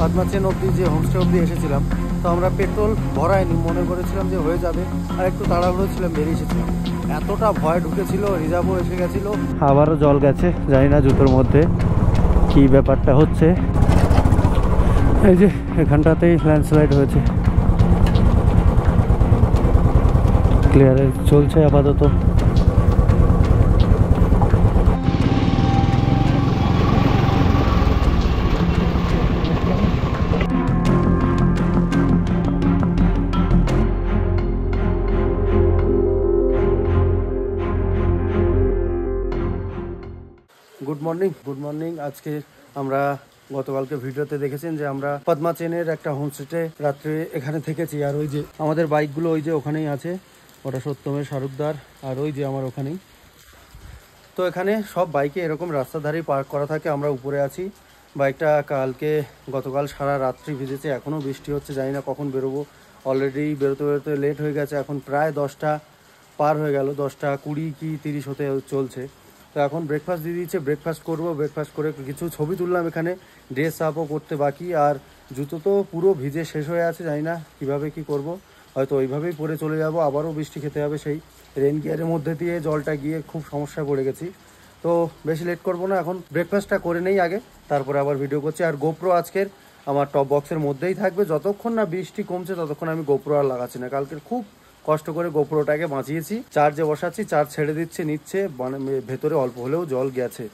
পদ্মাচেন অবধি যে হোমস্টে অবধি এসেছিলাম, তো আমরা পেট্রোল ভরাইনি, মনে করেছিলাম যে হয়ে যাবে, আর একটু তাড়াহুড়ো ছিলাম, বেরিয়ে এসেছিলাম। এতটা ভয় ঢুকেছিল, রিজার্ভও এসে গেছিলো, আবারও জল গেছে, জানি না জুতোর মধ্যে কি ব্যাপারটা হচ্ছে। এই যে এখানটাতেই ল্যান্ডস্লাইড হয়েছে, ক্লিয়ারেন্স চলছে আপাতত। Good morning. আজকে আমরা গতকালকে ভিডিওতে দেখেছেন যে আমরা পদ্মাচেনের একটা হোমস্টেতে রাত্রে এখানে থেকেছি। আর ওই যে আমাদের বাইকগুলো ওই যে ওখানেই আছে, ওটা সত্যমের, শাহরুখদার, আর ওই যে আমার ওখানেই। তো এখানে সব বাইকে এরকম রাস্তার ধারেই পার্ক করা থাকে। আমরা উপরে আছি। বাইকটা গতকাল সারা রাত্রি ভিজেছে, এখনও বৃষ্টি হচ্ছে, জানি না কখন বেরোবো। অলরেডি বেরোতে লেট হয়ে গেছে, এখন প্রায় 10টা পার হয়ে গেল, 10টা 20 কি 30 হতে চলছে। তো এখন ব্রেকফাস্ট দিয়ে দিচ্ছে, ব্রেকফাস্ট করবো। ব্রেকফাস্ট করে কিছু ছবি তুললাম এখানে, ড্রেস আপও করতে বাকি, আর জুতো তো পুরো ভিজে শেষ হয়ে আছে, জানি না কীভাবে কি করব, হয়তো ওইভাবেই পরে চলে যাব, আবারও বৃষ্টি খেতে হবে। সেই রেন গিয়ারের মধ্যে দিয়ে জলটা গিয়ে খুব সমস্যায় পড়ে গেছি। তো বেশি লেট করব না, এখন ব্রেকফাস্টটা করে নেই আগে, তারপরে আবার ভিডিও করছি। আর গোপ্রো আজকের আমার টপ বক্সের মধ্যেই থাকবে, যতক্ষণ না বৃষ্টি কমছে ততক্ষণ আমি গোপ্রো আর লাগাচ্ছি না। কালকের খুব কষ্ট করে গোপ্রোটাকে বাঁচিয়েছি, চার্জে বসাচ্ছি, চার্জ ছেড়ে দিচ্ছে, নিচ্ছে, মানে ভেতরে অল্প হলেও জল গেছে,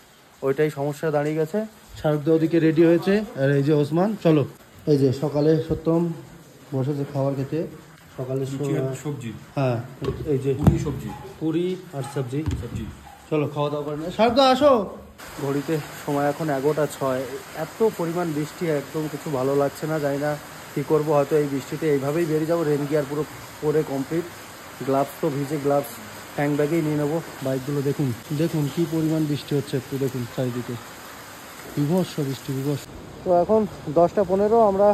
ওইটাই সমস্যা দাঁড়িয়ে গেছে। শাহরুখ ওদিকে রেডি হয়েছে, আর এই যে ওসমান, চলো। এই যে সকালে সত্যম বসেছে খাবার খেতে, সকালে সবজি, হ্যাঁ এই যে পুরি আর সবজি। চলো খাওয়া দাওয়া করে নেই। শাহরুখ আসো। ঘড়িতে সময় এখন 11:06। এত পরিমাণ বৃষ্টি, একদম কিছু ভালো লাগছে না, জানি না কী করবো। হয়তো এই বৃষ্টিতে এইভাবেই বেরিয়ে যাবো, রেন গিয়ার পুরো পরে কমপ্লিট, গ্লাভস তো ভিজে, গ্লাভস ট্যাঙ্ক ব্যাগেই নিয়ে নেবো। বাইকগুলো দেখুন কী পরিমাণ বৃষ্টি হচ্ছে, একটু দেখুন চারিদিকে, বিভৎস বৃষ্টি, বিভৎস। তো এখন 10টা 15, আমরা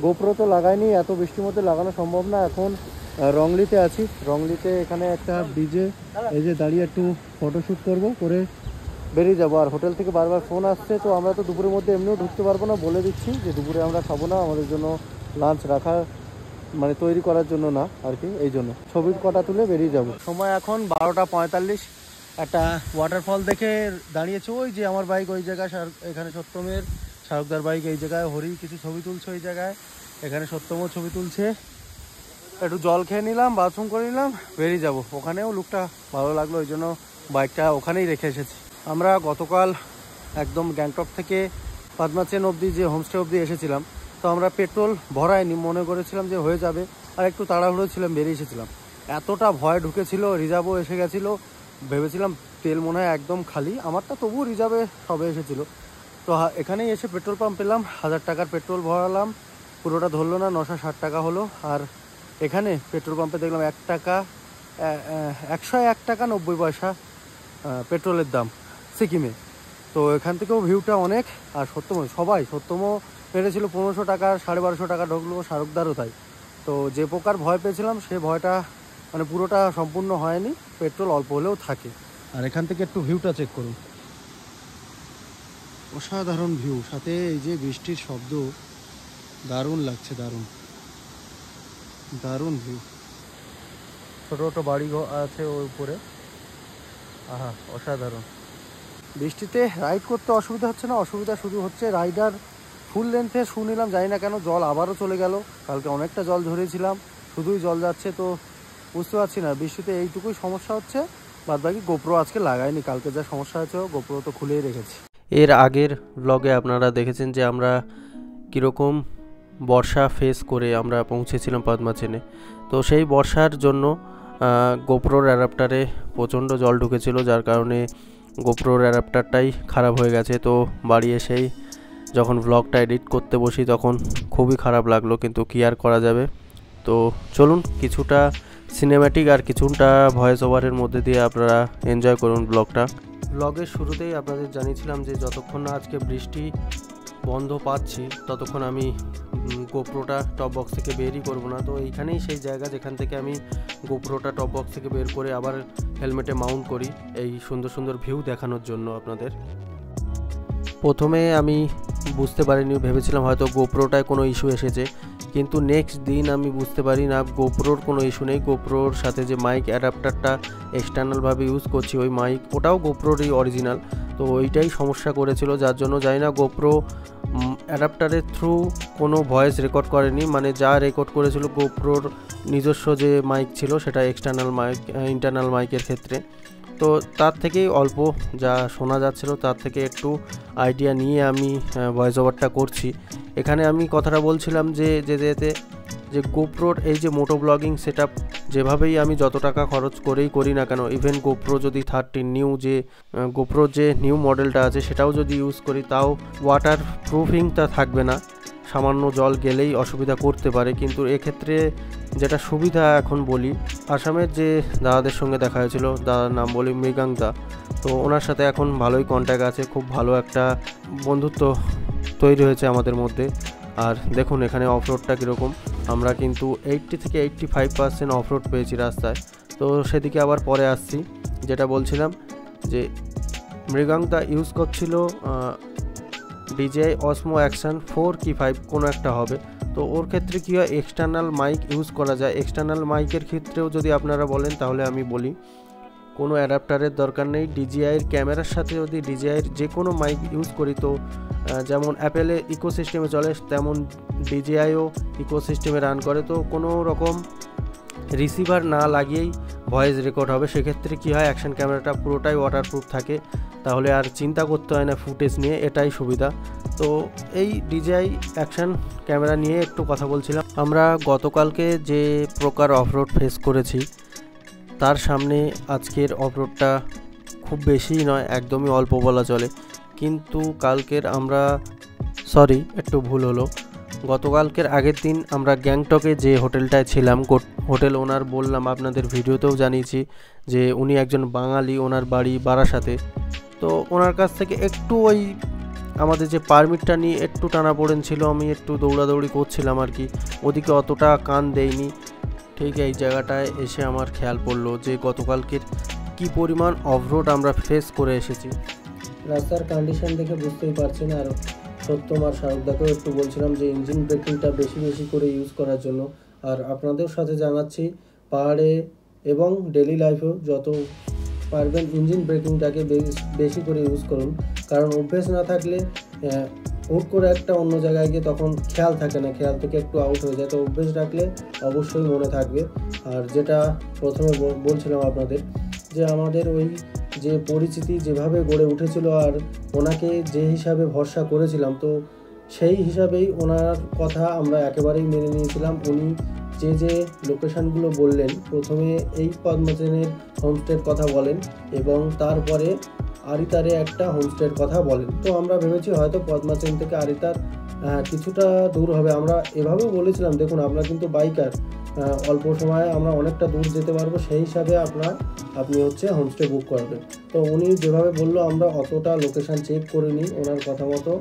গোপ্রো তো লাগাইনি, এত বৃষ্টির মধ্যে লাগানো সম্ভব না। এখন রংলিতে আছি, রংলিতে এখানে একটা ব্রিজে এই যে দাঁড়িয়ে একটু ফটোশ্যুট করবো, করে বেরিয়ে যাবো। আর হোটেল থেকে বারবার ফোন আসছে, তো আমরা তো দুপুরের মধ্যে এমনিও ঢুকতে পারবো না, বলে দিচ্ছি যে দুপুরে আমরা খাবো না, আমাদের জন্য লাঞ্চ রাখা, মানে তৈরি করার জন্য না আর কি, এই জন্য ছবির কটা তুলে বেরিয়ে যাব। সময় এখন 12:45। একটা ওয়াটারফল দেখে দাঁড়িয়েছে, ওই যে আমার বাইক ওই জায়গায়, এখানে সত্যমের, শাহরুখদার বাইক এই জায়গায়, হরি কিছু ছবি তুলছে ওই জায়গায়, এখানে সত্যমও ছবি তুলছে। একটু জল খেয়ে নিলাম, বাথরুম করে নিলাম, বেরিয়ে যাব। ওখানেও লুকটা ভালো লাগলো, ওই জন্য বাইকটা ওখানেই রেখে এসেছি। আমরা গতকাল একদম গ্যাংটক থেকে পদ্মাচেন অবধি যে হোমস্টে অবধি এসেছিলাম, তো আমরা পেট্রোল ভরাইনি, মনে করেছিলাম যে হয়ে যাবে, আর একটু তাড়াহুড়ো ছিলাম, বেরিয়ে এসেছিলাম। এতটা ভয় ঢুকেছিল, রিজার্ভও এসে গেছিলো, ভেবেছিলাম তেল মনে হয় একদম খালি, আমারটা তবুও রিজার্ভে সবে এসেছিলো। তো এখানেই এসে পেট্রোল পাম্প পেলাম, 1000 টাকার পেট্রোল ভরালাম, পুরোটা ধরলো না, 960 টাকা হলো। আর এখানে পেট্রোল পাম্পে দেখলাম 101 টাকা 90 পয়সা পেট্রোলের দাম সিকিমে। তো এখান থেকেও ভিউটা অনেক। আর সত্যমও পেরেছিল 1500 টাকা, 1250 টাকা ঢুকলো, শাহরুখদারও তাই। তো যে প্রকার ভয় পেয়েছিলাম সে ভয়টা মানে পুরোটা সম্পূর্ণ হয়নি, পেট্রোল অল্প হলেও থাকে। আর এখান থেকে একটু ভিউটা চেক করুন, অসাধারণ ভিউ, সাথে এই যে বৃষ্টির শব্দ, দারুণ লাগছে, দারুণ ভিউ। ছোটো ছোটো বাড়ি আছে ওর উপরে, আহা অসাধারণ। বৃষ্টিতে রাইড করতে অসুবিধা হচ্ছে না, অসুবিধা শুধু হচ্ছে রাইডার ফুল লেন্থে শু নিলাম, জানি না কেন জল আবারও চলে গেল। কালকে অনেকটা জল ধরেছিলাম, শুধুই জল যাচ্ছে, তো বুঝতে পারছি না। বৃষ্টিতে এইটুকুই সমস্যা হচ্ছে, বাদবাকি গোপ্রো আজকে লাগাইনি, কালকে যা সমস্যা হয়েছে গোপ্রো তো খুলেই রেখেছি। এর আগের ব্লগে আপনারা দেখেছেন যে আমরা কীরকম বর্ষা ফেস করে আমরা পৌঁছেছিলাম পদ্মাচেনে। তো সেই বর্ষার জন্য গোপ্রোর অ্যাডাপ্টারে প্রচণ্ড জল ঢুকেছিল, যার কারণে গোপ্রোর অ্যাডাপ্টারটাই খারাপ হয়ে গেছে। তো বাড়ি এসেই যখন ব্লগটা এডিট করতে বসি তখন খুবই খারাপ লাগলো, কিন্তু কী আর করা যাবে। তো চলুন কিছুটা সিনেম্যাটিক আর কিছুটা ভয়েস ওভারের মধ্যে দিয়ে আপনারা এনজয় করুন ব্লগটা। ব্লগের শুরুতেই আপনাদের জানিয়েছিলাম যে যতক্ষণ না আজকে বৃষ্টি বন্ধ পাচ্ছি ততক্ষণ আমি গোপ্রোটা টপ বক্স থেকে বেরই করবো না। তো এইখানেই সেই জায়গা যেখান থেকে আমি গোপ্রোটা টপ বক্স থেকে বের করে আবার হেলমেটে মাউন্ট করি, এই সুন্দর সুন্দর ভিউ দেখানোর জন্য আপনাদের। প্রথমে আমি বুঝতে পারিনি, ভেবেছিলাম হয়তো গোপ্রোটায় কোনো ইস্যু এসেছে, কিন্তু নেক্সট দিন আমি বুঝতে পারি না গোপ্রোর কোনো ইস্যু নেই। গোপ্রোর সাথে যে মাইক অ্যাডাপ্টারটা এক্সটার্নালভাবে ইউজ করছি ওই মাইক, ওটাও গোপ্রোরই অরিজিনাল, তো ওইটাই সমস্যা করেছিল, যার জন্য জানি না গোপ্রো অ্যাডাপ্টারের থ্রু কোনো ভয়েস রেকর্ড করেনি, মানে যা রেকর্ড করেছিল গোপ্রোর নিজস্ব যে মাইক ছিল সেটা এক্সটার্নাল মাইক, ইন্টারনাল মাইকের ক্ষেত্রে। তো তার থেকেই অল্প যা শোনা যাচ্ছিল তার থেকে একটু আইডিয়া নিয়ে আমি ভয়েস ওভারটা করছি। এখানে আমি কথাটা বলছিলাম যে গোপ্রোর এই যে মোটো ব্লগিং সেট আপ, যেভাবেই আমি যত টাকা খরচ করেই করি না কেন, ইভেন গোপ্রো যদি 13 নিউ যে গোপ্রোর যে নিউ মডেলটা আছে সেটাও যদি ইউজ করি, তাও ওয়াটার প্রুফিংটা থাকবে না, সামান্য জল গেলেই অসুবিধা করতে পারে। কিন্তু এক্ষেত্রে যেটা সুবিধা এখন বলি, আসামের যে দাদাদের সঙ্গে দেখা হয়েছিল, দাদার নাম বলি মৃগাংদা, তো ওনার সাথে এখন ভালোই কন্ট্যাক্ট আছে, খুব ভালো একটা বন্ধুত্ব তৈরি হয়েছে আমাদের মধ্যে। আর দেখুন এখানে অফরোডটা কীরকম, আমরা কিন্তু 80 থেকে 85% অফরোড পেয়েছি রাস্তায়। তো সেদিকে আবার পরে আসছি। যেটা বলছিলাম যে মৃগাংদা ইউজ করছিল DJI Osmo Action 4 কি 5 কোনো একটা হবে। তো ওর ক্ষেত্রে কী হয়, এক্সটার্নাল মাইক ইউজ করা যায়। এক্সটার্নাল মাইকের ক্ষেত্রেও যদি আপনারা বলেন তাহলে আমি বলি কোনো অ্যাডাপ্টারের দরকার নেই। DJIয়ের ক্যামেরার সাথে যদি DJIয়ের যে কোনো মাইক ইউজ করি, তো যেমন অ্যাপেলে ইকোসিস্টেমে চলে তেমন DJIও ইকোসিস্টেমে রান করে, তো কোনো রকম রিসিভার না লাগিয়েই ভয়েস রেকর্ড হবে। সেক্ষেত্রে কী হয়, অ্যাকশন ক্যামেরাটা পুরোটাই ওয়াটারপ্রুফ থাকে, তাহলে আর চিন্তা করতে হয় না ফুটেজ নিয়ে, এটাই সুবিধা। তো এই DJI অ্যাকশন ক্যামেরা নিয়ে একটু কথা বলছিলাম। আমরা গতকালকে যে প্রকার অফরোড ফেস করেছি তার সামনে আজকের অফরোডটা খুব বেশিই নয়, একদমই অল্প বলা চলে। কিন্তু কালকের আমরা একটু ভুল হলো, গতকালকের আগের দিন আমরা গ্যাংটকে যে হোটেলটায় ছিলাম, হোটেল ওনার বললাম আপনাদের ভিডিওতেও জানিয়েছি যে উনি একজন বাঙালি, ওনার বাড়ি বারাসাতে। তো ওনার কাছ থেকে একটু ওই আমাদের যে পারমিটটা নিয়ে একটু টানাপোড়েন ছিল, আমি একটু দৌড়াদৌড়ি করছিলাম আর কি, ওদিকে অতটা কান দেইনি। ঠিক এই জায়গাটায় এসে আমার খেয়াল পড়লো যে গতকালকের কি পরিমাণ অফরোড আমরা ফেস করে এসেছি। রাস্তার কন্ডিশন দেখে বুঝতেই পারছেন। আর সত্যম আর শাহরুখদাকেও একটু বলছিলাম যে ইঞ্জিন ব্রেকিংটা বেশি করে ইউজ করার জন্য। আর আপনাদের সাথে জানাচ্ছি, পাহাড়ে এবং ডেলি লাইফেও যত পারবেন ইঞ্জিন ব্রেকিংটাকে বেশি করে ইউজ করুন, কারণ অভ্যেস না থাকলে হুট করে একটা অন্য জায়গায় গিয়ে তখন খেয়াল থাকে না, খেয়াল থেকে একটু আউট হয়ে যায়। তো অভ্যেস রাখলে অবশ্যই মনে থাকবে। আর যেটা প্রথমে বলছিলাম আপনাদের, যে আমাদের ওই যে পরিচিতি যেভাবে গড়ে উঠেছিল আর ওনাকে যে হিসাবে ভরসা করেছিলাম, তো সেই হিসাবেই ওনার কথা আমরা একেবারেই মেনে নিয়েছিলাম। উনি যে লোকেশানগুলো বললেন, প্রথমে এই পদ্মাচেনের হোমস্টের কথা বলেন এবং তারপরে আরিতারে একটা হোমস্টের কথা বলেন। তো আমরা ভেবেছি হয়তো পদ্মাচেন থেকে আরিতার কিছুটা দূর হবে। আমরা এভাবেও বলেছিলাম, দেখুন আমরা কিন্তু বাইকার, অল্প সময়ে আমরা অনেকটা দূর যেতে পারবো, সেই হিসাবে আপনি হোমস্টে বুক করবেন। তো উনি যেভাবে বললো আমরা অতটা লোকেশান চেক করিনি, ওনার কথা মতো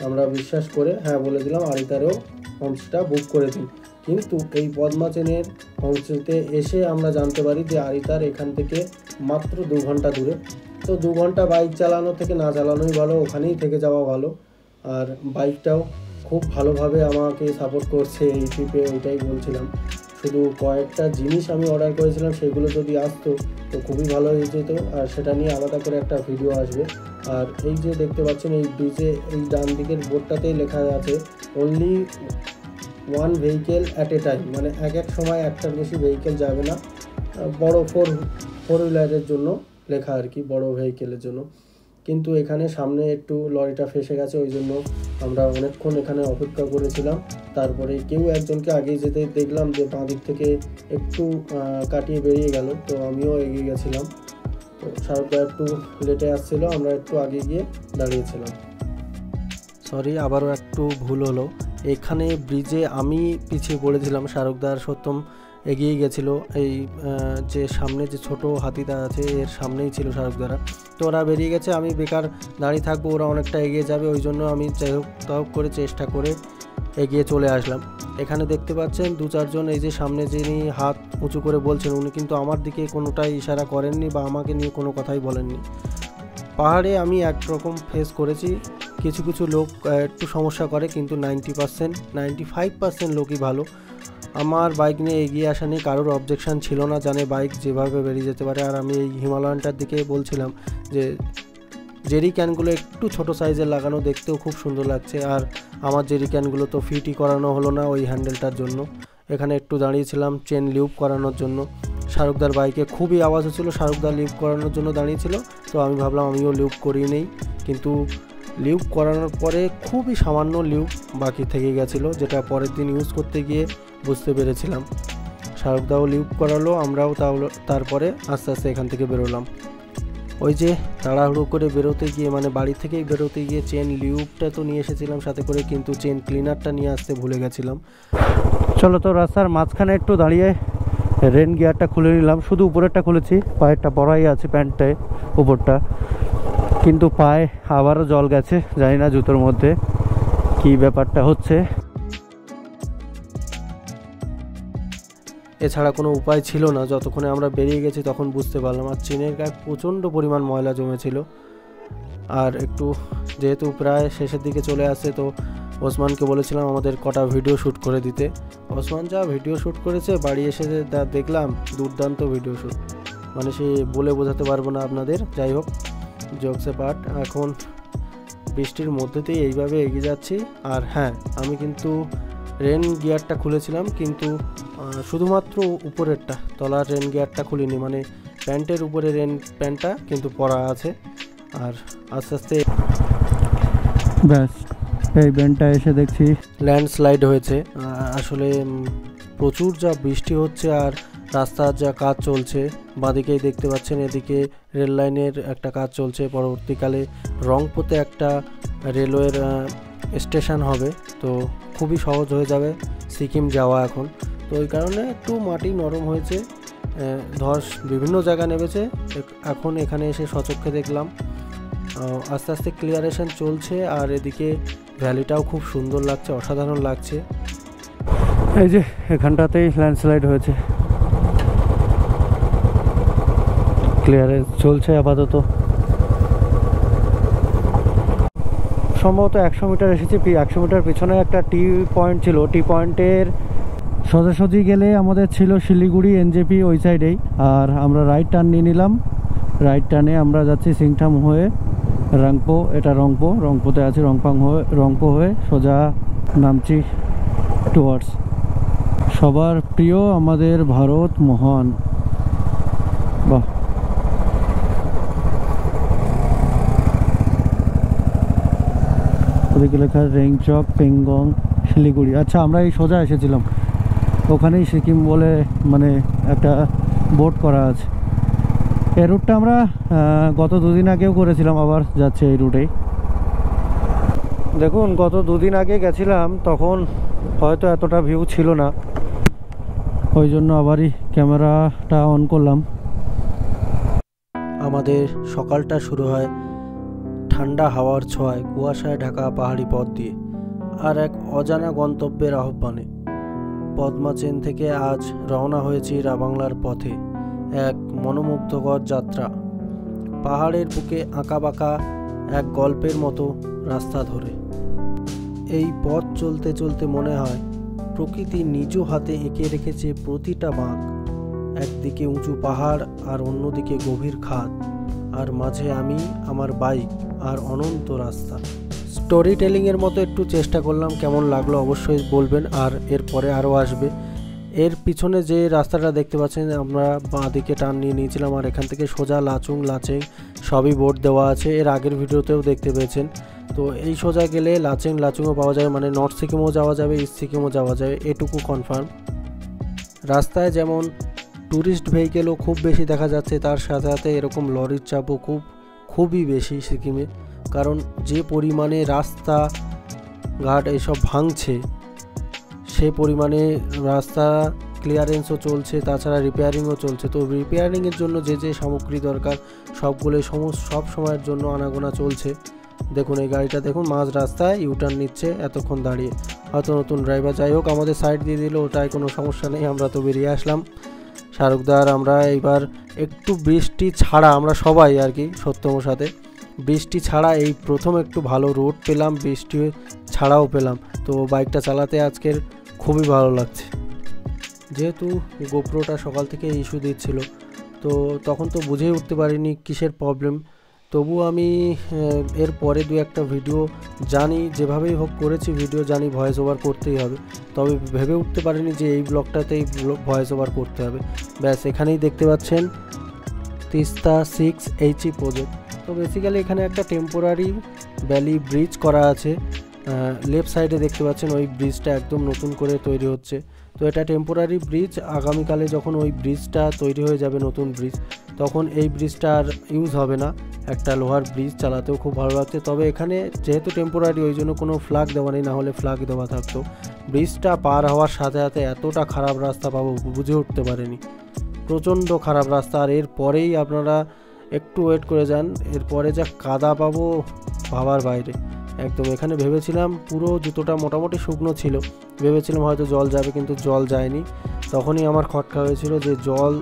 আমরা বিশ্বাস করে হ্যাঁ বলে দিলাম আরিতারেও হোমস্টেটা বুক করে দিই। কিন্তু এই পদ্মাচেনের হোমস্টেতে এসে আমরা জানতে পারি যে আরিতার এখান থেকে মাত্র 2 ঘন্টা দূরে। তো 2 ঘন্টা বাইক চালানো থেকে না চালানোই ভালো, ওখানেই থেকে যাওয়া ভালো। আর বাইকটাও খুব ভালোভাবে আমাকে সাপোর্ট করছে এই ট্রিপে, ওইটাই বলছিলাম। শুধু কয়েকটা জিনিস আমি অর্ডার করেছিলাম, সেগুলো যদি আসতো তো খুবই ভালো হয়ে যেত, আর সেটা নিয়ে আলাদা করে একটা ভিডিও আসবে। আর এই যে দেখতে পাচ্ছেন এই ব্রিজে এই ডান দিকের বোর্ডটাতেই লেখা আছে only 1 vehicle at a time, মানে এক সময় একটার বেশি ভেহিকেল যাবে না। বড় ফোর হুইলারের জন্য লেখা আর কি, বড় ভেহিকেলের জন্য। কিন্তু এখানে সামনে একটু লরিটা ফেসে গেছে, ওই জন্য আমরা অনেকক্ষণ এখানে অপেক্ষা করেছিলাম। তারপরে কেউ একজনকে আগিয়ে যেতে দেখলাম যে বাঁ দিক থেকে একটু কাটিয়ে বেরিয়ে গেল, তো আমিও এগিয়ে গেছিলাম। তো শাহরুখদা একটু লেটে আসছিলো, আমরা একটু আগে গিয়ে দাঁড়িয়েছিলাম। আবারও একটু ভুল হলো, এখানে ব্রিজে আমি পিছিয়ে পড়েছিলাম, শাহরুখদার সত্যম এগিয়ে গেছিলো। এই যে সামনে যে ছোট হাতিটা আছে এর সামনেই ছিল শাহরুখদারা, তো ওরা বেরিয়ে গেছে, আমি বেকার দাঁড়িয়ে থাকবো, ওরা অনেকটা এগিয়ে যাবে, ওই জন্য আমি যাই হোক করে চেষ্টা করে এগিয়ে চলে আসলাম। এখানে দেখতে পাচ্ছেন 2-4 জন এই যে সামনে যিনি হাত উঁচু করে বলছেন, উনি কিন্তু আমার দিকে কোনোটাই ইশারা করেননি বা আমাকে নিয়ে কোনো কথাই বলেননি। পাহাড়ে আমি একরকম ফেস করেছি, কিছু কিছু লোক একটু সমস্যা করে, কিন্তু 95% লোকই ভালো। আমার বাইক নিয়ে এগিয়ে আসা নিয়ে কারোর অবজেকশান ছিল না, জানে বাইক যেভাবে বেরিয়ে যেতে পারে। আর আমি এই হিমালয়ানটার দিকে বলছিলাম যে জেরি ক্যানগুলো একটু ছোট সাইজের লাগানো, দেখতেও খুব সুন্দর লাগছে। আর আমার জেরি ক্যানগুলো তো ফিটই করানো হলো না ওই হ্যান্ডেলটার জন্য। এখানে একটু দাঁড়িয়েছিলাম চেন লিউপ করানোর জন্য। শাহরুখদার বাইকে খুবই আওয়াজ হচ্ছিলো, শাহরুখদার লিউপ করানোর জন্য দাঁড়িয়েছিল, তো আমি ভাবলাম আমিও লিউপ করিয়ে নেই। কিন্তু লিউপ করানোর পরে খুবই সামান্য লিউপ বাকি থেকে গেছিলো, যেটা পরের দিন ইউজ করতে গিয়ে বুঝতে পেরেছিলাম। শাহরুখদাও লিউপ করালো, আমরাও তারপরে আস্তে আস্তে এখান থেকে বেরোলাম। ওই যে তাড়াহুড়ো করে বেরোতে গিয়ে, মানে বাড়ি থেকেই বেরোতে গিয়ে চেন লিউপটা তো নিয়ে এসেছিলাম সাথে করে, কিন্তু চেন ক্লিনারটা নিয়ে আসতে ভুলে গেছিলাম। চলো তো রাস্তার মাঝখানে একটু দাঁড়িয়ে রেন গিয়ারটা খুলে নিলাম। শুধু উপরেরটা খুলেছি, পায়েরটা পরাই আছে প্যান্টটায় উপরটা, কিন্তু পায়ে আবারও জল গেছে, জানি না জুতোর মধ্যে কি ব্যাপারটা হচ্ছে। এছাড়া কোনো উপায় ছিল না, যতক্ষণে আমরা বেরিয়ে গেছি তখন বুঝতে পারলাম। আর চেনের গায়ে প্রচণ্ড পরিমাণ ময়লা জমেছিল। আর একটু যেহেতু প্রায় শেষের দিকে চলে আসে, তো ওসমানকে বলেছিলাম আমাদের কটা ভিডিও শ্যুট করে দিতে। ওসমান যা ভিডিও শ্যুট করেছে, বাড়ি এসে দেখলাম দুর্দান্ত ভিডিও শ্যুট, মানে সে বলে বোঝাতে পারবো না আপনাদের। যাই হোক, জোকসে পার্ট, এখন বৃষ্টির মধ্যেতেই এইভাবে এগিয়ে যাচ্ছি। আর হ্যাঁ, আমি কিন্তু রেন গিয়ারটা খুলেছিলাম, কিন্তু শুধুমাত্র উপরেরটা, তলার রেন গিয়ারটা খুলিনি, মানে প্যান্টের উপরে রেন প্যান্টটা কিন্তু পরা আছে। আর আস্তে আস্তে ব্যাস এই ব্যান্ডটা এসে দেখছি ল্যান্ডস্লাইড হয়েছে। আসলে প্রচুর যা বৃষ্টি হচ্ছে আর রাস্তার যা কাজ চলছে, বাঁদিকেই দেখতে পাচ্ছেন, এদিকে রেল লাইনের একটা কাজ চলছে। পরবর্তীকালে রংপুতে একটা রেলওয়ের স্টেশন হবে, তো খুবই সহজ হয়ে যাবে সিকিম যাওয়া এখন। তো ওই কারণে একটু মাটি নরম হয়েছে, ধস বিভিন্ন জায়গা নেমেছে। এখন এখানে এসে সচক্ষে দেখলাম আস্তে আস্তে ক্লিয়ারেশন চলছে। আর এদিকে ভ্যালিটাও খুব সুন্দর লাগছে, অসাধারণ লাগছে। এই যে এখানটাতেই ল্যান্ডস্লাইড হয়েছে, ক্লিয়ারেন্স চলছে আপাতত। সম্ভবত 100 মিটার এসেছি। 100 মিটার পিছনে একটা টি পয়েন্ট ছিল, টি পয়েন্টের সোজাসুজি গেলে আমাদের ছিল শিলিগুড়ি এনজেপি ওই সাইডেই। আর আমরা রাইট টার্ন নিয়ে নিলাম, রাইট টার্নে আমরা যাচ্ছি সিংথাম হয়ে রংপো, এটা রংপোতে আছে, রংপো হয়ে সোজা নামছি টুয়ার্ডস সবার প্রিয় আমাদের ভারত মহান। বাহ, ওদিকে লেখা রেংচক, পেঙ্গং, শিলিগুড়ি। আচ্ছা, আমরা এই সোজা এসেছিলাম, ওখানেই সিকিম বলে মানে একটা বোর্ড করা আছে। এই রুটটা আমরা গত 2 দিন আগেও করেছিলাম, আবার যাচ্ছে এই রুটেই। দেখুন, গত 2 দিন আগে গেছিলাম, তখন হয়তো এতটা ভিউ ছিল না, ওই জন্য আবারই ক্যামেরাটা অন করলাম। আমাদের সকালটা শুরু হয় ঠান্ডা হাওয়ার ছোঁয়ায়, কুয়াশায় ঢাকা পাহাড়ি পথ দিয়ে, আর এক অজানা গন্তব্যের আহ্বানে। পদ্মা চেন থেকে আজ রওনা হয়েছি রাবাংলার পথে, এক মনোমুগ্ধকর যাত্রা। পাহাড়ের বুকে আঁকাবাঁকা এক গল্পের মতো রাস্তা ধরে। এই পথ চলতে চলতে মনে হয় প্রকৃতি নিজ হাতে এঁকে রেখেছে প্রতিটা বাঁক। একদিকে উঁচু পাহাড় আর অন্যদিকে গভীর খাদ, আর মাঝে আমি, আমার বাইক আর অনন্ত রাস্তা। স্টোরি টেলিংয়ের মতো একটু চেষ্টা করলাম, কেমন লাগলো অবশ্যই বলবেন। আর এরপরে আরও আসবে। এর পিছনে যে রাস্তাটা দেখতে পাচ্ছেন, আমরা বাঁ দিকে টার্ন নিয়ে নিয়েছিলাম, আর এখান থেকে সোজা লাচুং, লাচেং সবই বোর্ড দেওয়া আছে, এর আগের ভিডিওতেও দেখতে পেয়েছেন। তো এই সোজা গেলে লাচুংও পাওয়া যাবে, মানে নর্থ সিকিমও যাওয়া যাবে, ইস্ট সিকিমও যাওয়া যাবে, এটুকু কনফার্ম। রাস্তায় যেমন ট্যুরিস্ট ভেহিকেলও খুব বেশি দেখা যাচ্ছে, তার সাথে সাথে এরকম লরির চাপও খুবই বেশি সিকিমে। কারণ যে পরিমাণে রাস্তা ঘাট এসব ভাঙছে, সে পরিমাণে রাস্তা ক্লিয়ারেন্সও চলছে, তাছাড়া রিপেয়ারিংও চলছে। তো রিপেয়ারিংয়ের জন্য যে যে সামগ্রী দরকার সবগুলোই সব সময়ের জন্য আনাগোনা চলছে। দেখুন এই গাড়িটা দেখুন, মাঝ রাস্তায় ইউটার্ন নিচ্ছে এতক্ষণ দাঁড়িয়ে, হয়তো নতুন ড্রাইভার। যাই হোক, আমাদের সাইড দিয়ে দিল, ওটাই কোনো সমস্যা নেই, আমরা তো বেরিয়ে আসলাম। শাহরুখদার আমরা এইবার একটু বৃষ্টি ছাড়া আমরা সবাই আর কি সত্যমর সাথে বৃষ্টি ছাড়া এই প্রথম একটু ভালো রোড পেলাম, বৃষ্টি ছাড়াও পেলাম। তো বাইকটা চালাতে আজকের খুবই ভালো লাগছে। যেহেতু গোপ্রোটা সকাল থেকে ইস্যু দিচ্ছিল, তো তখন তো বুঝেই উঠতে পারিনি কিসের প্রবলেম। তবু আমি এর পরে দু একটা ভিডিও জানি, যেভাবেই হোক করেছি ভিডিও, জানি ভয়েস ওভার করতেই হবে। তবে ভেবে উঠতে পারিনি যে এই ব্লগটাতেই ভয়েস ওভার করতে হবে। ব্যাস, এখানেই দেখতে পাচ্ছেন তিস্তা 6HE প্রজেক্ট। তো বেসিক্যালি এখানে একটা টেম্পোরারি ভ্যালি ব্রিজ করা আছে। লেফট সাইডে দেখতে পাচ্ছেন ওই ব্রিজটা একদম নতুন করে তৈরি হচ্ছে। তো এটা টেম্পোরারি ব্রিজ, আগামীকালে যখন ওই ব্রিজটা তৈরি হয়ে যাবে, নতুন ব্রিজ, তখন এই ব্রিজটা আর ইউজ হবে না। একটা লোহার ব্রিজ, চালাতেও খুব ভালো লাগছে। তবে এখানে যেহেতু টেম্পোরারি, ওই জন্য কোনো ফ্ল্যাগ দেওয়া নেই, না হলে ফ্ল্যাগ দেওয়া থাকতো। ব্রিজটা পার হওয়ার সাথে সাথে এতটা খারাপ রাস্তা পাবো বুঝে উঠতে পারেনি, প্রচণ্ড খারাপ রাস্তা। আর এর পরেই আপনারা একটু ওয়েট করে যান, এরপরে যা কাদা পাবো ভাবার বাইরে একদম। এখানে ভেবেছিলাম পুরো জুতোটা মোটামুটি শুকনো ছিল, ভেবেছিলাম হয়তো জল যাবে, কিন্তু জল যায়নি। তখনই আমার খটকা হয়েছিল যে জল,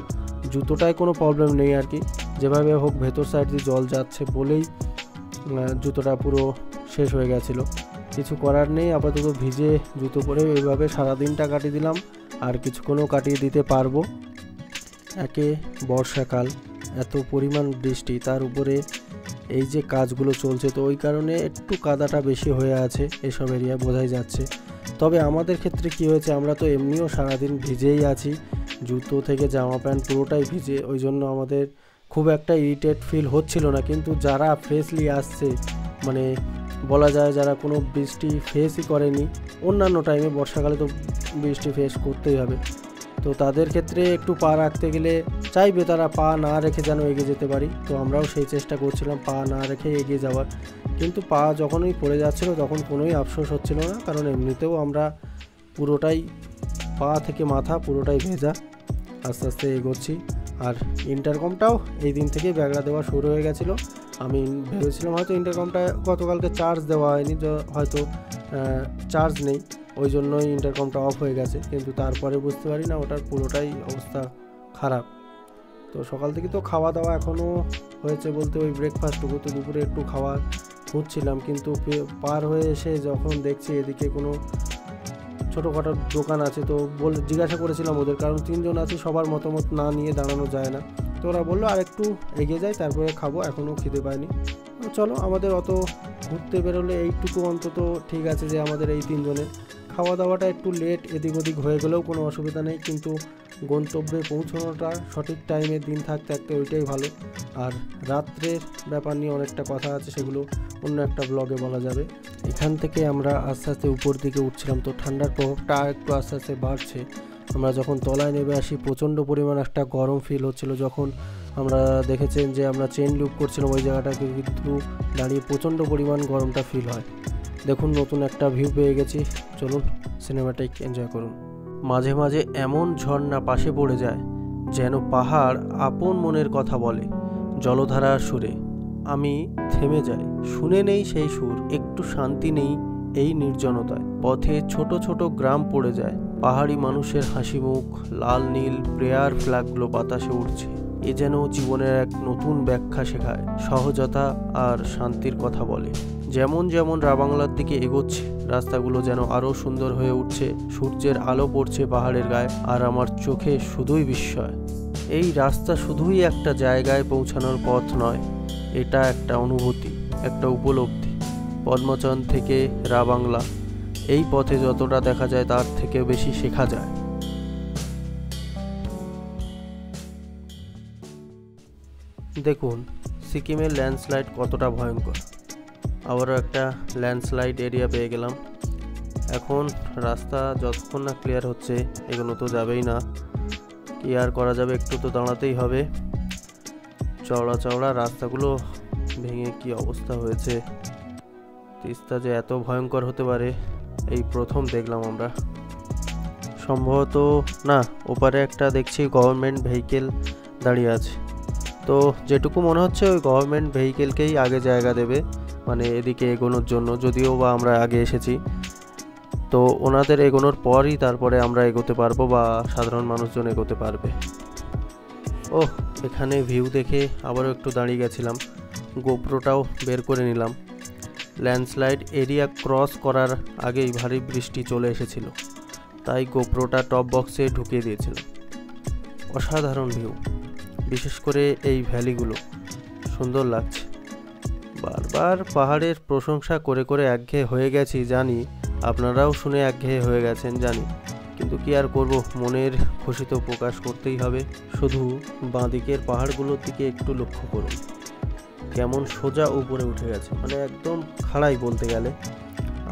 জুতোটায় কোনো প্রবলেম নেই আর কি, যেভাবে হোক ভেতর সাইড দিয়ে জল যাচ্ছে বলেই জুতোটা পুরো শেষ হয়ে গেছিলো। কিছু করার নেই, আপাতত ভিজে জুতো পরে এইভাবে সারাদিনটা কাটিয়ে দিলাম, আর কিছুক্ষণও কাটিয়ে দিতে পারবো। একে বর্ষাকাল, এত পরিমাণ বৃষ্টি, তার উপরে এই যে কাজগুলো চলছে, তো ওই কারণে একটু কাদাটা বেশি হয়ে আছে এসব এরিয়া, বোঝাই যাচ্ছে। তবে আমাদের ক্ষেত্রে কি হয়েছে, আমরা তো এমনিও সারাদিন ভিজেই আছি, জুতো থেকে জামা প্যান্ট পুরোটাই ভিজে, ওই জন্য আমাদের খুব একটা ইরিটেট ফিল হচ্ছিল না। কিন্তু যারা ফ্রেশলি আসছে, মানে বলা যায় যারা কোনো বৃষ্টি ফেসই করেনি, অন্যান্য টাইমে বর্ষাকালে তো বৃষ্টি ফেস করতেই হবে, তো তাদের ক্ষেত্রে একটু পা রাখতে গেলে চাইবে তারা পা না রেখে যেন এগিয়ে যেতে পারি। তো আমরাও সেই চেষ্টা করছিলাম পা না রেখে এগিয়ে যাওয়ার, কিন্তু পা যখনই পড়ে যাচ্ছিলো তখন কোনোই আফসোস হচ্ছিল না, কারণ এমনিতেও আমরা পুরোটাই পা থেকে মাথা পুরোটাই ভেজা। আস্তে আস্তে এগোচ্ছি। আর ইন্টারকমটাও এই দিন থেকেই ব্যাগড়া দেওয়া শুরু হয়ে গেছিলো। আমি ভেবেছিলাম হয়তো ইন্টারকমটা গতকালকে চার্জ দেওয়া হয়নি, হয়তো চার্জ নেই, ওই জন্যই ইন্টারকমটা অফ হয়ে গেছে, কিন্তু তারপরে বুঝতে পারি না ওটার পুরোটাই অবস্থা খারাপ। তো সকাল থেকে তো খাওয়া দাওয়া এখনও হয়েছে বলতে ওই ব্রেকফাস্টটুকু, তো দুপুরে একটু খাওয়া খুঁজছিলাম, কিন্তু পার হয়ে এসে যখন দেখছি এদিকে কোনো ছোটোখাটো দোকান আছে, তো জিজ্ঞাসা করেছিলাম ওদের, কারণ 3 জন আছে, সবার মতামত না নিয়ে দাঁড়ানো যায় না। তো ওরা বললো আর একটু এগিয়ে যায় তারপরে খাবো, এখনও খিদে পায়নি। চলো, আমাদের অত ঘুরতে বেরোলে এইটুকু অন্তত ঠিক আছে যে আমাদের এই 3 জনের খাওয়া দাওয়াটা একটু লেট এদিক ওদিক হয়ে গেলেও কোনো অসুবিধা নেই, কিন্তু গন্তব্যে পৌঁছানোটা সঠিক টাইমে দিন থাকতে থাকতে ওইটাই ভালো। আর রাত্রের ব্যাপার নিয়ে অনেকটা কথা আছে, সেগুলো অন্য একটা ব্লগে বলা যাবে। এখান থেকে আমরা আস্তে আস্তে উপর দিকে উঠছিলাম, তো ঠান্ডার প্রভাবটা একটু আস্তে আস্তে বাড়ছে। আমরা যখন তলায় নেমে আসি প্রচণ্ড পরিমাণ একটা গরম ফিল হচ্ছিল। যখন আমরা দেখেছেন যে আমরা চেন লুপ করছিলাম ওই জায়গাটাকে, কিন্তু দাঁড়িয়ে প্রচণ্ড পরিমাণ গরমটা ফিল হয়। দেখুন নতুন একটা ভিউ পেয়ে গেছি, চলুন সিনেমাটিক এনজয় করুন। মাঝে মাঝে এমন ঝর্ণা পাশে পড়ে যায় যেন পাহাড় আপন মনের কথা বলে জলধারার সুরে। আমি থেমে যাই, শুনে নেই সেই সুর, একটু শান্তি নেই এই নির্জনতায়। পথে ছোট ছোট গ্রাম পড়ে যায়, পাহাড়ি মানুষের হাসি মুখ, লাল নীল প্রেয়ার ফ্ল্যাগগুলো বাতাসে উঠছে। এ যেন জীবনের এক নতুন ব্যাখ্যা শেখায়, সহজতা আর শান্তির কথা বলে। যেমন যেমন রাবাংলার দিকে এগোচ্ছে, রাস্তাগুলো যেন আরও সুন্দর হয়ে উঠছে, সূর্যের আলো পড়ছে পাহাড়ের গায়ে, আর আমার চোখে শুধুই বিস্ময়। এই রাস্তা শুধুই একটা জায়গায় পৌঁছানোর পথ নয়, এটা একটা অনুভূতি, একটা উপলব্ধি। পদ্মচন থেকে রাবাংলা, এই পথে যতটা দেখা যায় তার থেকে বেশি শেখা যায়। দেখুন সিকিমের ল্যান্ডস্লাইড কতটা ভয়ঙ্কর। আবারও একটা ল্যান্ডস্লাইড এরিয়া পেয়ে গেলাম। এখন রাস্তা যতক্ষণ না ক্লিয়ার হচ্ছে এগুলো তো যাবেই না, কি আর করা যাবে, একটু তো দাঁড়াতেই হবে। চওড়া চওড়া রাস্তাগুলো ভেঙে কি অবস্থা হয়েছে। তিস্তা যে এত ভয়ঙ্কর হতে পারে এই প্রথম দেখলাম আমরা। সম্ভবত না, ওপারে একটা দেখছি গভর্নমেন্ট ভেহিকেল দাঁড়িয়ে আছে, তো যেটুকু মনে হচ্ছে ওই গভর্নমেন্ট ভেহিকেলকেই আগে জায়গা দেবে, মানে এদিকে এগোনোর জন্য। যদিও বা আমরা আগে এসেছি, তো ওনাদের এগোনোর পরই তারপরে আমরা এগোতে পারবো বা সাধারণ মানুষজন এগোতে পারবে। এখানে ভিউ দেখে আবারও একটু দাঁড়িয়ে গেছিলাম। গোপ্রোটাও বের করে নিলাম। ল্যান্ডস্লাইড এরিয়া ক্রস করার আগেই ভারী বৃষ্টি চলে এসেছিল, তাই গোপ্রোটা টপ বক্সে ঢুকিয়ে দিয়েছিলাম। অসাধারণ ভিউ, বিশেষ করে এই ভ্যালিগুলো সুন্দর লাগছে। বারবার পাহাড়ের প্রশংসা করে করে একঘেয়ে হয়ে গেছি জানি, আপনারাও শুনে একঘেয়ে হয়ে গেছেন জানি, কিন্তু কি আর করব, মনের খুশি তো প্রকাশ করতেই হবে। শুধু বাঁদিকের পাহাড়গুলোর দিকে একটু লক্ষ্য করুন, কেমন সোজা উপরে উঠে গেছে, মানে একদম খাড়াই বলতে গেলে,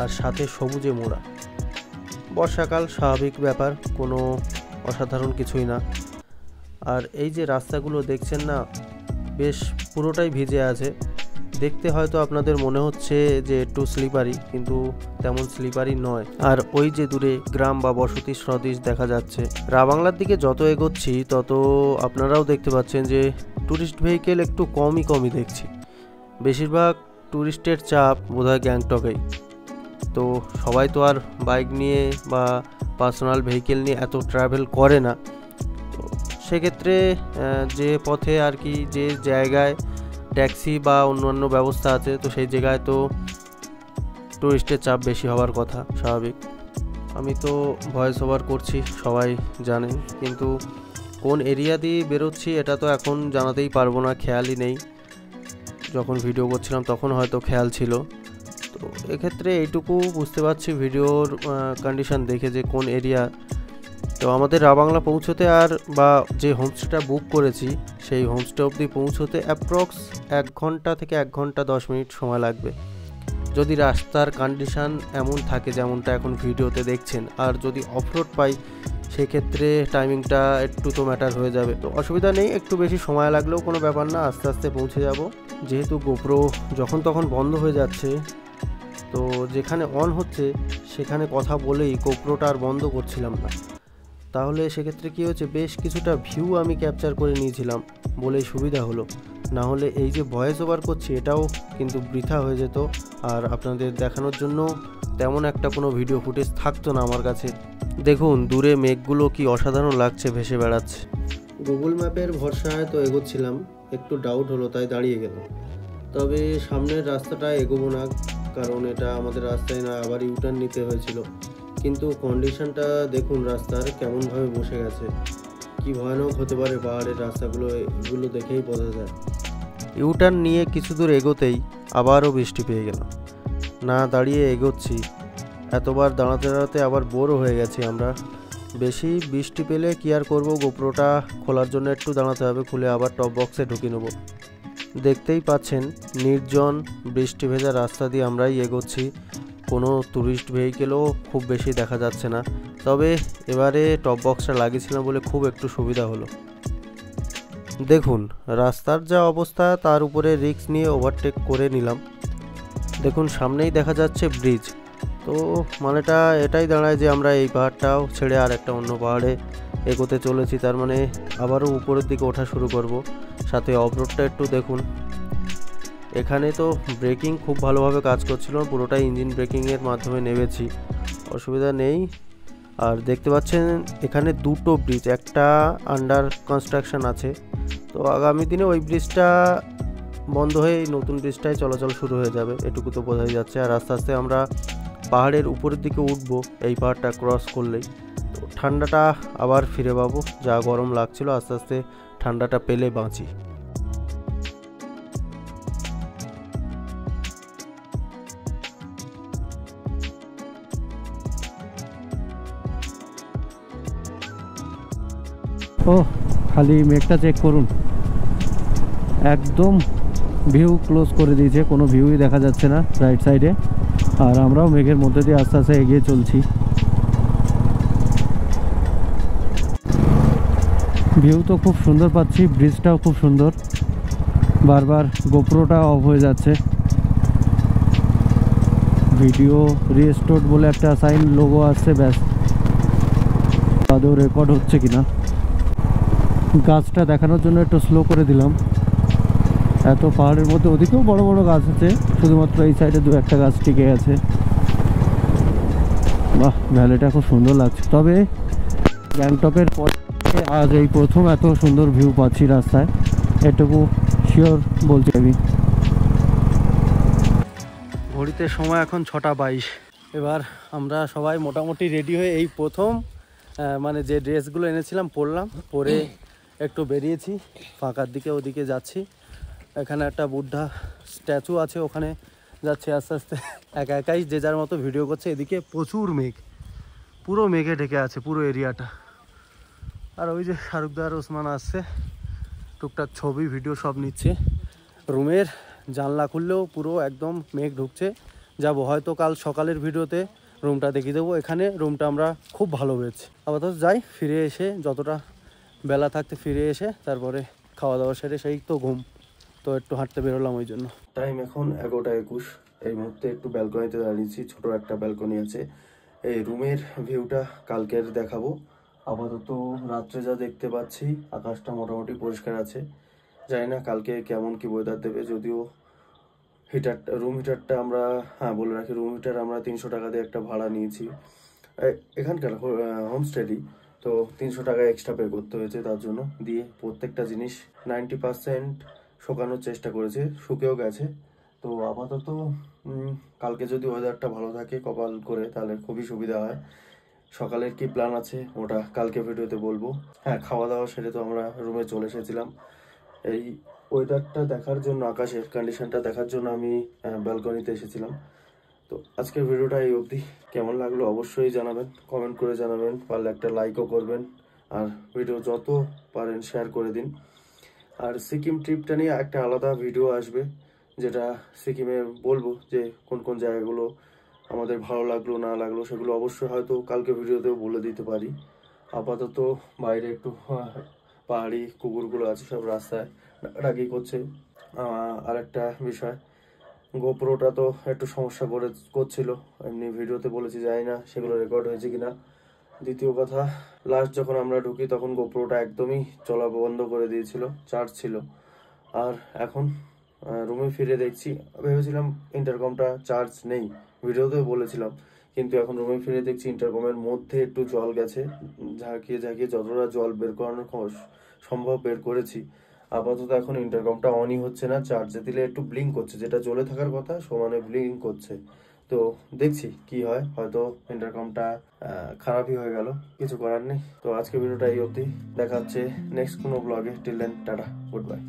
আর সাথে সবুজে মোড়া। বর্ষাকাল, স্বাভাবিক ব্যাপার, কোনো অসাধারণ কিছুই না। আর এই যে রাস্তাগুলো দেখছেন না, বেশ পুরোটাই ভিজে আছে। দেখতে হয়তো আপনাদের মনে হচ্ছে যে একটু স্লিপারি, কিন্তু তেমন স্লিপারি নয়। আর ওই যে দূরে গ্রাম বা বসতি সদৃশ দেখা যাচ্ছে। রাবাংলার দিকে যত এগোচ্ছি তত আপনারাও দেখতে পাচ্ছেন যে ট্যুরিস্ট ভেহিকেল একটু কমই দেখছি। বেশিরভাগ ট্যুরিস্টের চাপ বোধহয় গ্যাংটকেই। তো সবাই তো আর বাইক নিয়ে বা পার্সোনাল ভেহিকেল নিয়ে এত ট্রাভেল করে না। তো সেক্ষেত্রে যে পথে আর কি, যে জায়গায় ট্যাক্সি বা অন্যান্য ব্যবস্থা আছে, তো সেই জায়গায় তো টুরিস্টের চাপ বেশি হওয়ার কথা, স্বাভাবিক। আমি তো ভয়েস ওভার করছি, সবাই জানেন, কিন্তু কোন এরিয়া দিয়ে বেরোচ্ছি এটা তো এখন জানাতেই পারবো না, খেয়ালই নেই। যখন ভিডিও করছিলাম তখন হয়তো খেয়াল ছিল। তো এক্ষেত্রে এইটুকু বুঝতে পারছি ভিডিওর কন্ডিশন দেখে যে কোন এরিয়া। তো আমাদের রাবাংলা পৌঁছতে আর বা যে হোমস্টেটা বুক করেছি সেই হোমস্টে অবধি পৌঁছতে অ্যাপ্রক্স 1 ঘন্টা থেকে 1 ঘন্টা 10 মিনিট সময় লাগবে, যদি রাস্তার কন্ডিশান এমন থাকে যেমনটা এখন ভিডিওতে দেখছেন। আর যদি অফরোড পাই সেক্ষেত্রে টাইমিংটা একটু তো ম্যাটার হয়ে যাবে। তো অসুবিধা নেই, একটু বেশি সময় লাগলেও কোনো ব্যাপার না, আস্তে আস্তে পৌঁছে যাব। যেহেতু গোপ্রো যখন তখন বন্ধ হয়ে যাচ্ছে, তো যেখানে অন হচ্ছে সেখানে কথা বলেই গোপ্রোটা আর বন্ধ করছিলাম না। তাহলে সেক্ষেত্রে কী হচ্ছে, বেশ কিছুটা ভিউ আমি ক্যাপচার করে নিয়েছিলাম বলেই সুবিধা হলো। না হলে এই যে ভয়েস ওভার করছি এটাও কিন্তু বৃথা হয়ে যেত, আর আপনাদের দেখানোর জন্য তেমন একটা কোনো ভিডিও ফুটেজ থাকতো না আমার কাছে। দেখুন দূরে মেঘগুলো কি অসাধারণ লাগছে, ভেসে বেড়াচ্ছে। গুগল ম্যাপের ভরসায় তো এগোচ্ছিলাম, একটু ডাউট হলো তাই দাঁড়িয়ে গেলাম। তবে সামনের রাস্তাটা এগোবো না, কারণ এটা আমাদের রাস্তায় না, আবার ইউটার্ন নিতে হয়েছিল। কিন্তু কন্ডিশনটা দেখুন রাস্তার কেমনভাবে বসে গেছে, কি ভয়ানক হতে পারে পাহাড়ের রাস্তাগুলো, এগুলো দেখেই বোঝা যায়। ইউটার্ন নিয়ে কিছু দূর এগোতেই আবারও বৃষ্টি পেয়ে গেলাম। না দাঁড়িয়ে এগোচ্ছি, এতবার দাঁড়াতে দাঁড়াতে আবার বোরও হয়ে গেছি আমরা। বেশি বৃষ্টি পেলে কি আর করবো, গোপ্রোটা খোলার জন্য একটু দাঁড়াতে হবে, খুলে আবার টপ বক্সে ঢুকিয়ে নেব। দেখতেই পাচ্ছেন নির্জন বৃষ্টি ভেজা রাস্তা দিয়ে আমরাই এগোচ্ছি, কোনো ট্যুরিস্ট ভেহিকেলও খুব বেশি দেখা যাচ্ছে না। তবে এবারে টপ বক্সটা লাগিয়েছিলাম বলে খুব একটু সুবিধা হলো। দেখুন রাস্তার যা অবস্থা, তার উপরে রিস্ক নিয়ে ওভারটেক করে নিলাম। দেখুন সামনেই দেখা যাচ্ছে ব্রিজ, তো মানেটা এটাই দাঁড়ায় যে আমরা এই পাহাড়টাও ছেড়ে আর একটা অন্য পাহাড়ে এগোতে চলেছি, তার মানে আবারও উপরের দিকে ওঠা শুরু করব। সাথে অফরোডটা একটু দেখুন, এখানে তো ব্রেকিং খুব ভালোভাবে কাজ করছিল, পুরোটাই ইঞ্জিন ব্রেকিংয়ের মাধ্যমে নেমেছি, অসুবিধা নেই। আর দেখতে পাচ্ছেন এখানে দুটো ব্রিজ, একটা আন্ডার কনস্ট্রাকশন আছে, তো আগামী দিনে ওই ব্রিজটা বন্ধ হয়ে এই নতুন ব্রিজটায় চলাচল শুরু হয়ে যাবে, এটুকু তো বোঝাই যাচ্ছে। আর আস্তে আস্তে আমরা পাহাড়ের উপরের দিকে উঠবো এই পাহাড়টা ক্রস করলেই, তো ঠান্ডাটা আবার ফিরে পাবো। যা গরম লাগছিল আস্তে আস্তে ঠান্ডাটা পেলে বাঁচি। ও খালি মেঘটা চেক করুন, একদম ভিউ ক্লোজ করে দিয়েছে, কোনো ভিউই দেখা যাচ্ছে না রাইট সাইডে। আর আমরাও মেঘের মধ্যে দিয়ে আস্তে আস্তে এগিয়ে চলছি। ভিউ তো খুব সুন্দর পাচ্ছি, ব্রিজটাও খুব সুন্দর, বারবার গোপ্রোটা অফ হয়ে যাচ্ছে। ভিডিও রিস্টোর্ড বলে একটা সাইন লোগো আসছে, ব্যাস, আদৌ রেকর্ড হচ্ছে কিনা। গাছটা দেখানোর জন্য একটু স্লো করে দিলাম। এত পাহাড়ের মধ্যে ওদিকেও বড় বড় গাছ আছে, শুধুমাত্র এই সাইডে 2-1টা গাছ টিকে আছে। বাহ, ভ্যালিটা খুব সুন্দর লাগছে। তবে গ্যাংটকের পর আজ এই প্রথম এত সুন্দর ভিউ পাচ্ছি রাস্তায়, এটুকু শিওর বলছি আমি। ঘড়িতে সময় এখন 6:22। এবার আমরা সবাই মোটামুটি রেডি হয়ে এই প্রথম মানে যে ড্রেসগুলো এনেছিলাম পরলাম, পরে একটু বেরিয়েছি ফাঁকার দিকে, ওদিকে যাচ্ছি। এখানে একটা বুদ্ধা স্ট্যাচু আছে, ওখানে যাচ্ছি আস্তে আস্তে। একা একাই যে যার মতো ভিডিও করছে। এদিকে প্রচুর মেঘ, পুরো মেঘে ঢেকে আছে পুরো এরিয়াটা। আর ওই যে শাহরুখদার ওসমান আসছে, টুকটাক ছবি ভিডিও সব নিচ্ছে। রুমের জানলা খুললেও পুরো একদম মেঘ ঢুকছে। যাবো হয়তো কাল সকালের ভিডিওতে রুমটা দেখিয়ে দেবো। এখানে রুমটা আমরা খুব ভালো পেয়েছি। আপাতত যাই, ফিরে এসে যতটা বেলা থাকতে ফিরে এসে তারপরে খাওয়া দাওয়া সেরে সেই তো ঘুম। তো একটু হাঁটতে বেরোলাম ওই জন্য। টাইম এখন 11:21। এই মুহূর্তে একটু ব্যালকনিতে দাঁড়িয়েছি, ছোট একটা ব্যালকনি আছে। এই রুমের ভিউটা কালকের দেখাবো। আপাতত রাত্রে যা দেখতে পাচ্ছি আকাশটা মোটামুটি পরিষ্কার আছে। জানি না কালকে কেমন কি ওয়েদার দেবে। যদিও হিটারটা, রুম হিটারটা আমরা, হ্যাঁ বলে রাখি, রুম হিটার আমরা 300 টাকা দিয়ে একটা ভাড়া নিয়েছি এখানকার হোমস্টেডি। তো 300 টাকা এক্সট্রা পে করতে হয়েছে তার জন্য। দিয়ে প্রত্যেকটা জিনিস 90% শুকানোর চেষ্টা করেছে, শুকেও গেছে। তো আপাতত কালকে যদি ওয়েদারটা ভালো থাকে কপাল করে, তাহলে খুবই সুবিধা হয়। সকালের কি প্ল্যান আছে ওটা কালকে ভিডিওতে বলবো। হ্যাঁ, খাওয়া দাওয়া সেরে তো আমরা রুমে চলে এসেছিলাম। এই ওয়েদারটা দেখার জন্য, আকাশের কন্ডিশনটা দেখার জন্য আমি ব্যালকনিতে এসেছিলাম। তো আজকের ভিডিওটা এই অবধি। কেমন লাগলো অবশ্যই জানাবেন, কমেন্ট করে জানাবেন, পারলে একটা লাইকও করবেন। আর ভিডিও যত পারেন শেয়ার করে দিন। আর সিকিম ট্রিপটা নিয়ে একটা আলাদা ভিডিও আসবে, যেটা সিকিমে বলবো যে কোন কোন জায়গাগুলো আমাদের ভালো লাগলো না লাগলো, সেগুলো অবশ্যই হয়তো কালকে ভিডিওতেও বলে দিতে পারি। আপাতত বাইরে একটু পাহাড়ি কুকুরগুলো আছে, সব রাস্তায় রাগি করছে। আর একটা বিষয়, গোপ্রোটা তো একটু সমস্যা করছিল, এমনি ভিডিওতে বলেছি, জানি না সেগুলো রেকর্ড হয়েছে কিনা। দ্বিতীয় কথা, লাস্ট যখন আমরা ঢুকি তখন গোপ্রোটা একদমই চলা বন্ধ করে দিয়েছিল, চার্জ ছিল। আর এখন রুমে ফিরে দেখছি, ভেবেছিলাম ইন্টারকমটা চার্জ নেই, ভিডিওতে বলেছিলাম, কিন্তু এখন রুমে ফিরে দেখছি ইন্টারকমের মধ্যে একটু জল গেছে। ঝাঁকিয়ে ঝাঁকিয়ে যতটা জল বের করানোর সম্ভব বের করেছি। আপাতত এখন ইন্টারকমটা অনই হচ্ছে না, চার্জে দিলে একটু ব্লিঙ্ক করছে, যেটা জ্বলে থাকার কথা সমানে ব্লিঙ্ক করছে। তো দেখছি কি হয়, হয়তো ইন্টারকমটা খারাপই হয়ে গেল, কিছু করার নেই। তো আজকে ভিডিওটা এই অবধি, দেখা হচ্ছে নেক্সট কোনো ব্লগে। Till then tata, good bye.